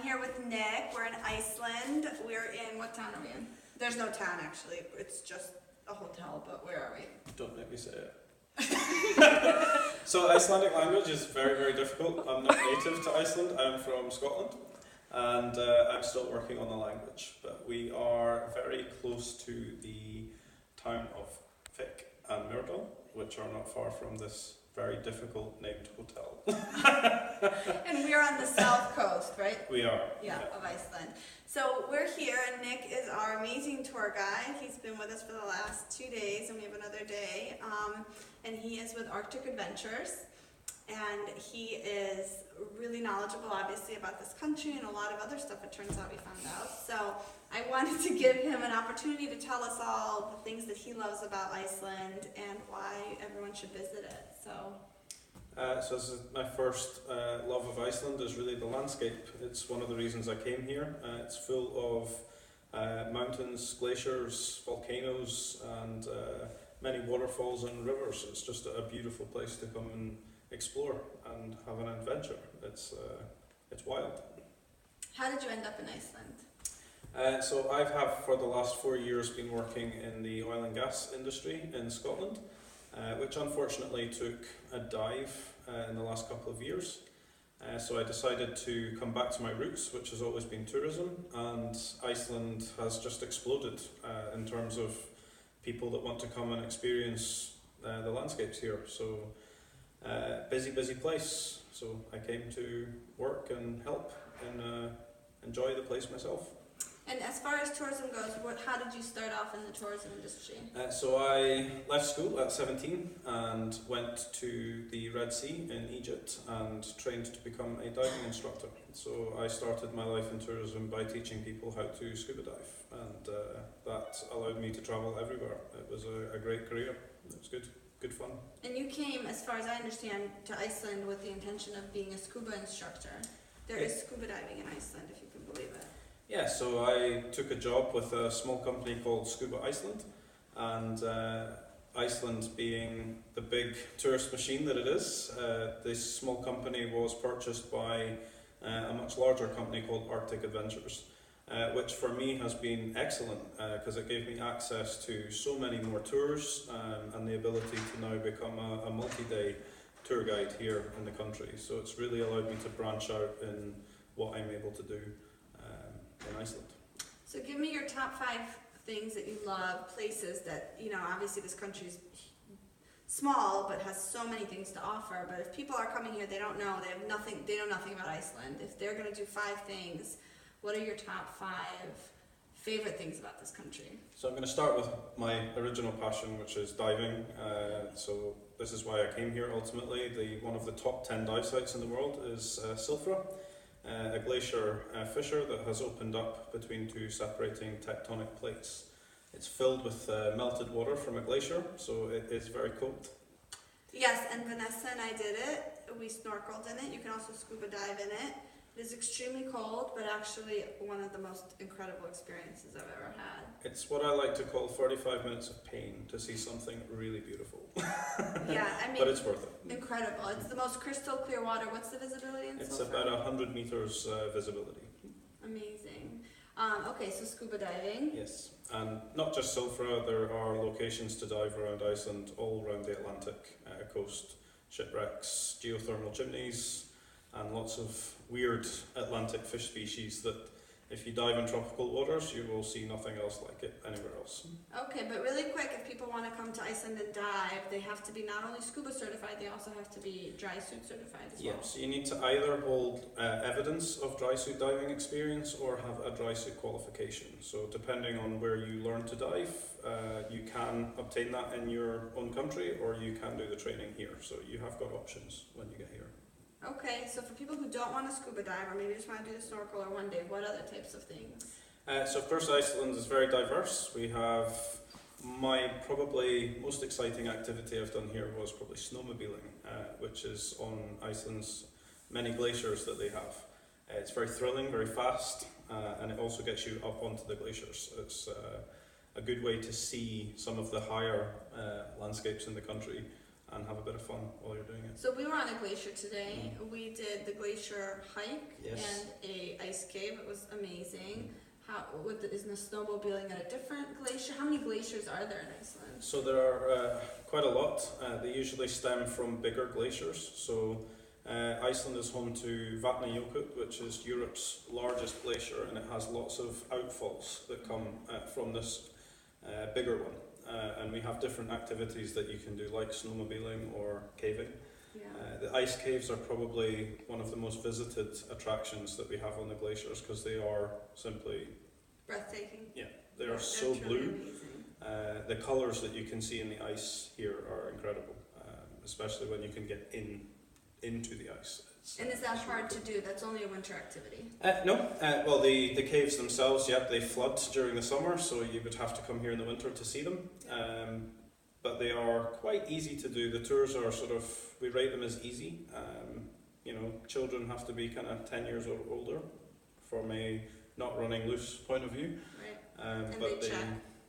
here with Nick. We're in Iceland. We're in, what town are we in? There's no town actually. It's just a hotel, but where are we? Don't make me say it. So Icelandic language is very, very difficult. I'm not native to Iceland. I'm from Scotland, and I'm still working on the language. But we are very close to the town of Vik and Myrdal, which are not far from this very difficult named hotel. And we're on the south coast, right? We are. Yeah, of Iceland. So we're here, and Nick is our amazing tour guide. He's been with us for the last 2 days, and we have another day. And he is with Arctic Adventures, and he is really knowledgeable, obviously, about this country and a lot of other stuff, it turns out we found out. So I wanted to give him an opportunity to tell us all the things that he loves about Iceland and why everyone should visit it. So this is my first love of Iceland is really the landscape. It's one of the reasons I came here. It's full of mountains, glaciers, volcanoes, and many waterfalls and rivers. It's just a beautiful place to come and explore and have an adventure. It's wild. How did you end up in Iceland? So I have for the last 4 years been working in the oil and gas industry in Scotland, which unfortunately took a dive in the last couple of years. So I decided to come back to my roots, which has always been tourism, and Iceland has just exploded in terms of people that want to come and experience the landscapes here. So busy place. So I came to work and help and enjoy the place myself. And as far as tourism goes, how did you start off in the tourism industry? So I left school at 17 and went to the Red Sea in Egypt and trained to become a diving instructor. So I started my life in tourism by teaching people how to scuba dive, and that allowed me to travel everywhere. It was a great career. It was good fun. And you came, as far as I understand, to Iceland with the intention of being a scuba instructor. There is scuba diving in Iceland, if you can believe it. Yeah, so I took a job with a small company called Scuba Iceland, and Iceland being the big tourist machine that it is, this small company was purchased by a much larger company called Arctic Adventures, which for me has been excellent because it gave me access to so many more tours and the ability to now become a multi-day tour guide here in the country. So it's really allowed me to branch out in what I'm able to do in Iceland. So give me your top 5 things that you love, places that, obviously this country is small but has so many things to offer, but if people are coming here, they don't know, they know nothing about Iceland. If they're going to do 5 things, what are your top 5 favorite things about this country? So I'm going to start with my original passion, which is diving. So this is why I came here ultimately. One of the top 10 dive sites in the world is Silfra. A glacier fissure that has opened up between 2 separating tectonic plates. It's filled with melted water from a glacier, so it is very cold. Yes, and Vanessa and I did it. We snorkeled in it. You can also scuba dive in it. It is extremely cold, but actually one of the most incredible experiences I've ever had. It's what I like to call 45 minutes of pain to see something really beautiful. Yeah, I mean, but it's worth it. Incredible. It's the most crystal clear water. What's the visibility in It's Silfra? about 100 meters visibility. Amazing. Okay, so scuba diving. Yes, and not just Silfra, there are locations to dive around Iceland, all around the Atlantic coast. Shipwrecks, geothermal chimneys, and lots of weird Atlantic fish species that if you dive in tropical waters, you will see nothing else like it anywhere else. Okay, but really quick, if people want to come to Iceland and dive, they have to be not only scuba certified, they also have to be dry suit certified as well. Yes, so you need to either hold evidence of dry suit diving experience or have a dry suit qualification. So depending on where you learn to dive, you can obtain that in your own country or you can do the training here. So you have got options when you get here. Okay, so for people who don't want to scuba dive or maybe just want to do the snorkel or one day, what other types of things? So of course Iceland is very diverse. We have my probably most exciting activity I've done here was probably snowmobiling, which is on Iceland's many glaciers that they have. It's very thrilling, very fast, and it also gets you up onto the glaciers. It's a good way to see some of the higher landscapes in the country and have a bit of fun while you're doing it. So we were on a glacier today. We did the glacier hike Yes. and a ice cave. It was amazing. Is the snowmobiling at a different glacier? How many glaciers are there in Iceland? So there are quite a lot. They usually stem from bigger glaciers. So Iceland is home to Vatnajökull, which is Europe's largest glacier, and it has lots of outfalls that come from this bigger one. And we have different activities that you can do, like snowmobiling or caving. Yeah. The ice caves are probably one of the most visited attractions that we have on the glaciers because they are simply Breathtaking. Yeah, they are They're so truly blue. amazing. The colours that you can see in the ice here are incredible, especially when you can get into the ice. And is that hard to do? That's only a winter activity? No, well the caves themselves, yeah, they flood during the summer, so you would have to come here in the winter to see them. But they are quite easy to do. The tours are we rate them as easy. Children have to be kind of 10 years or older from a not running loose point of view. Right. And but they check?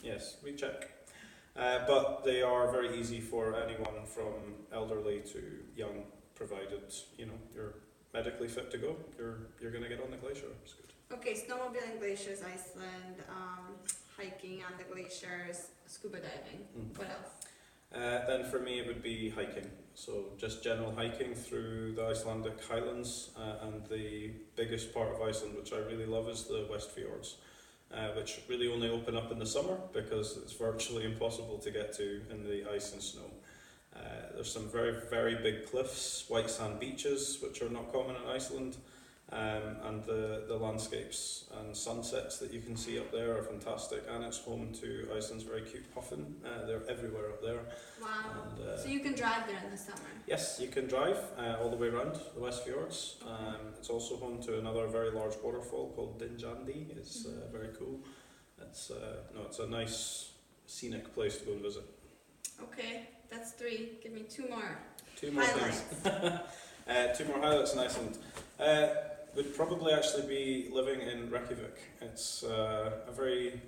Yes, we check. But they are very easy for anyone from elderly to young, provided you're medically fit to go. You're going to get on the glacier. It's good. Okay, snowmobiling, glaciers, Iceland, hiking on the glaciers, scuba diving. What else? Then for me it would be hiking. So just general hiking through the Icelandic highlands, and the biggest part of Iceland, which I really love, is the West Fjords, which really only open up in the summer because it's virtually impossible to get to in the ice and snow. There's some very, very big cliffs, white sand beaches, which are not common in Iceland, and the landscapes and sunsets that you can see up there are fantastic, and it's home to Iceland's very cute puffin. They're everywhere up there. Wow. And, so you can drive there in the summer? Yes, you can drive all the way around the West Fjords. It's also home to another very large waterfall called Dinjandi. It's very cool. It's a nice scenic place to go and visit. Okay, that's 3. Give me 2 more. 2 more highlights. Things. 2 more highlights in Iceland. Would probably actually be living in Reykjavik. It's a very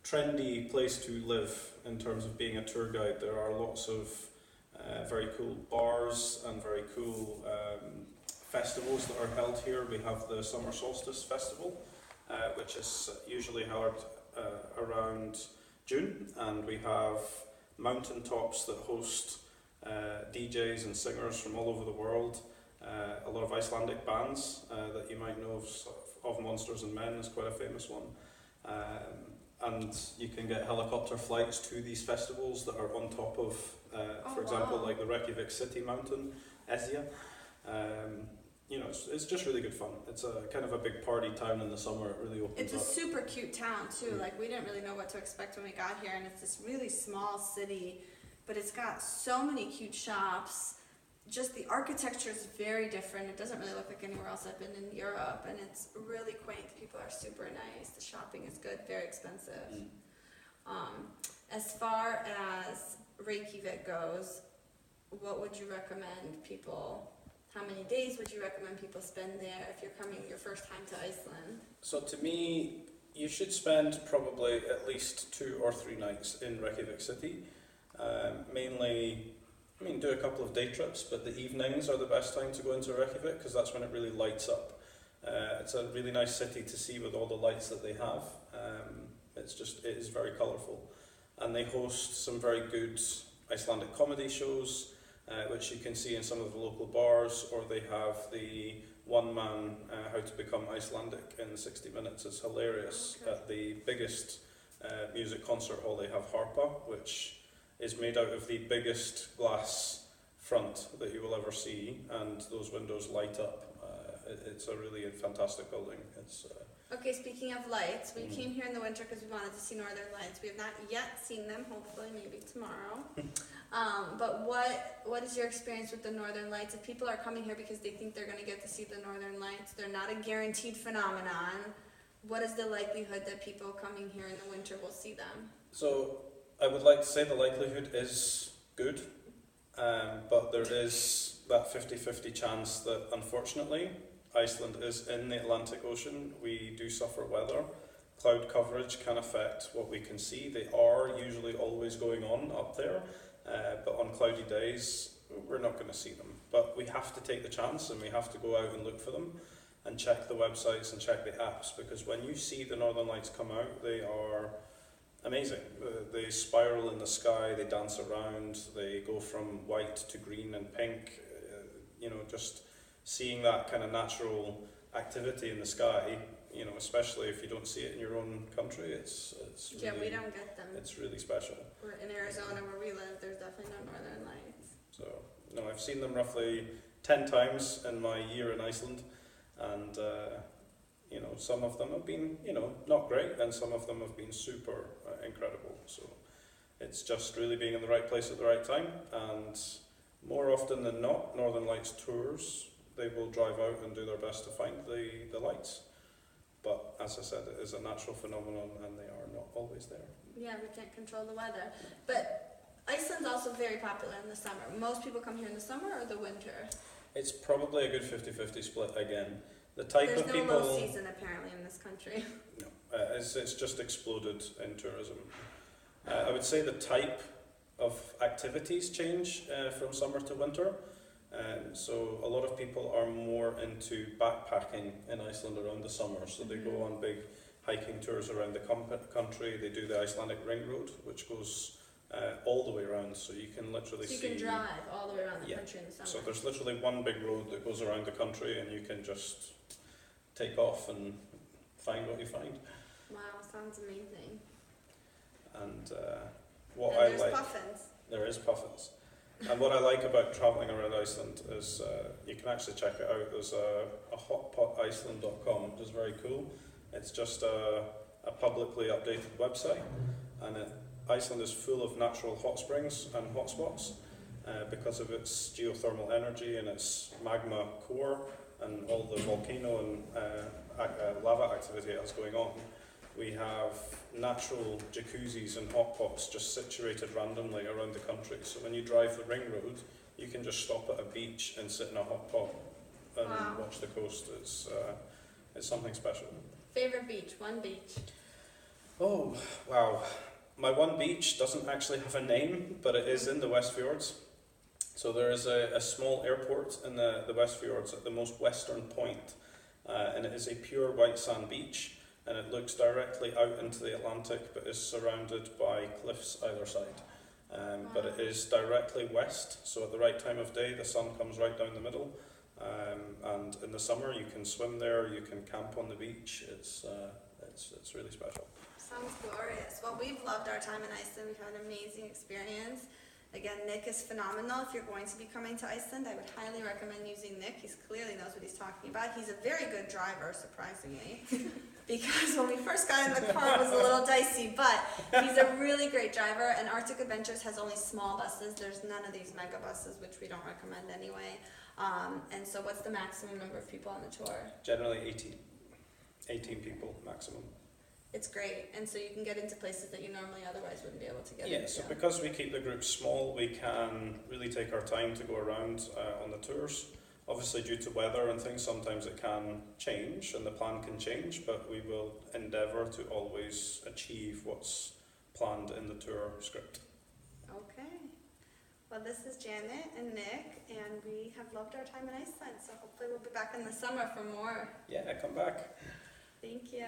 trendy place to live in terms of being a tour guide. There are lots of very cool bars and very cool festivals that are held here. We have the Summer Solstice Festival, which is usually held around June, and we have mountaintops that host DJs and singers from all over the world. A lot of Icelandic bands that you might know of Monsters and Men is quite a famous one. And you can get helicopter flights to these festivals that are on top of, for example, like the Reykjavik city mountain, Esja. It's just really good fun. It's a kind of a big party town in the summer. It really opens up. It's a super cute town too. Like, we didn't really know what to expect when we got here, and it's this really small city, but it's got so many cute shops. Just the architecture is very different. It doesn't really look like anywhere else I've been in Europe, and it's really quaint. People are super nice. The shopping is good, very expensive. As far as Reykjavik goes, what would you recommend people? How many days would you recommend people spend there if you're coming your first time to Iceland? So to me, you should spend probably at least 2 or 3 nights in Reykjavik city. Mainly, do a couple of day trips, but the evenings are the best time to go into Reykjavik because that's when it really lights up. It's a really nice city to see with all the lights that they have. It is very colourful, and they host some very good Icelandic comedy shows, which you can see in some of the local bars, or they have the one-man How to Become Icelandic in 60 minutes. It's hilarious. Okay. At the biggest music concert hall, they have Harpa, which is made out of the biggest glass front that you will ever see, and those windows light up. It's a really fantastic building. Okay, speaking of lights, we came here in the winter because we wanted to see northern lights. We have not yet seen them, hopefully maybe tomorrow. But what is your experience with the northern lights? If people are coming here because they think they're going to get to see the northern lights, they're not a guaranteed phenomenon. What is the likelihood that people coming here in the winter will see them? So I would like to say the likelihood is good, but there is that 50-50 chance that, unfortunately, Iceland is in the Atlantic Ocean. We do suffer weather. Cloud coverage can affect what we can see. They are usually always going on up there, but on cloudy days, we're not going to see them. But we have to take the chance, and we have to go out and look for them. and check the websites and check the apps, because when you see the Northern Lights come out, they are amazing. They spiral in the sky, they dance around, they go from white to green and pink. Just seeing that kind of natural activity in the sky, especially if you don't see it in your own country, it's Yeah, really, we don't get them. it's really special. We're in Arizona where we live, there's definitely no northern lights. So, no, I've seen them roughly 10 times in my year in Iceland, and some of them have been, not great, and some of them have been super incredible. So it's just really being in the right place at the right time, and more often than not, Northern Lights tours, they will drive out and do their best to find the lights. But as I said, it is a natural phenomenon, and they are not always there. Yeah, we can't control the weather. But Iceland's also very popular in the summer. Most people come here in the summer or the winter? It's probably a good 50-50 split again. The type There's of no people... low season apparently in this country. No, it's just exploded in tourism. I would say the type of activities change from summer to winter. So a lot of people are more into backpacking in Iceland around the summer. So they go on big hiking tours around the country. They do the Icelandic Ring Road, which goes all the way around. So you can literally So see... you can drive all the way around the country in the summer. So there's literally one big road that goes around the country, and you can just take off and find what you find. Wow, sounds amazing. And There's puffins. There is puffins. And what I like about travelling around Iceland is you can actually check it out. There's a hotpoticeland.com, which is very cool. It's just a publicly updated website, and Iceland is full of natural hot springs and hotspots because of its geothermal energy and its magma core and all the volcano and lava activity that's going on. We have natural jacuzzis and hot pots just situated randomly around the country. So when you drive the ring road, you can just stop at a beach and sit in a hot pot and watch the coast. It's something special. Favorite beach? One beach. Oh, wow. My one beach doesn't actually have a name, but it is in the West Fjords. So there is a small airport in the West Fjords at the most western point, and it is a pure white sand beach. And it looks directly out into the Atlantic, but is surrounded by cliffs either side. But it is directly west, so at the right time of day, the sun comes right down the middle. And in the summer, you can swim there, you can camp on the beach. It's really special. Sounds glorious. Well, we've loved our time in Iceland. We've had an amazing experience. Again, Nick is phenomenal. If you're going to be coming to Iceland, I would highly recommend using Nick. He clearly knows what he's talking about. He's a very good driver, surprisingly, because when we first got in the car, it was a little dicey, but he's a really great driver, and Arctic Adventures has only small buses. There's none of these mega buses, which we don't recommend anyway. And so what's the maximum number of people on the tour? Generally 18 people maximum. It's great, and so you can get into places that you normally otherwise wouldn't be able to get into. Yeah, so because we keep the group small, we can really take our time to go around on the tours. Obviously, due to weather and things, sometimes it can change and the plan can change, but we will endeavour to always achieve what's planned in the tour script. Okay. Well, this is Janet and Nick, and we have loved our time in Iceland, so hopefully we'll be back in the summer for more. Yeah, come back. Thank you.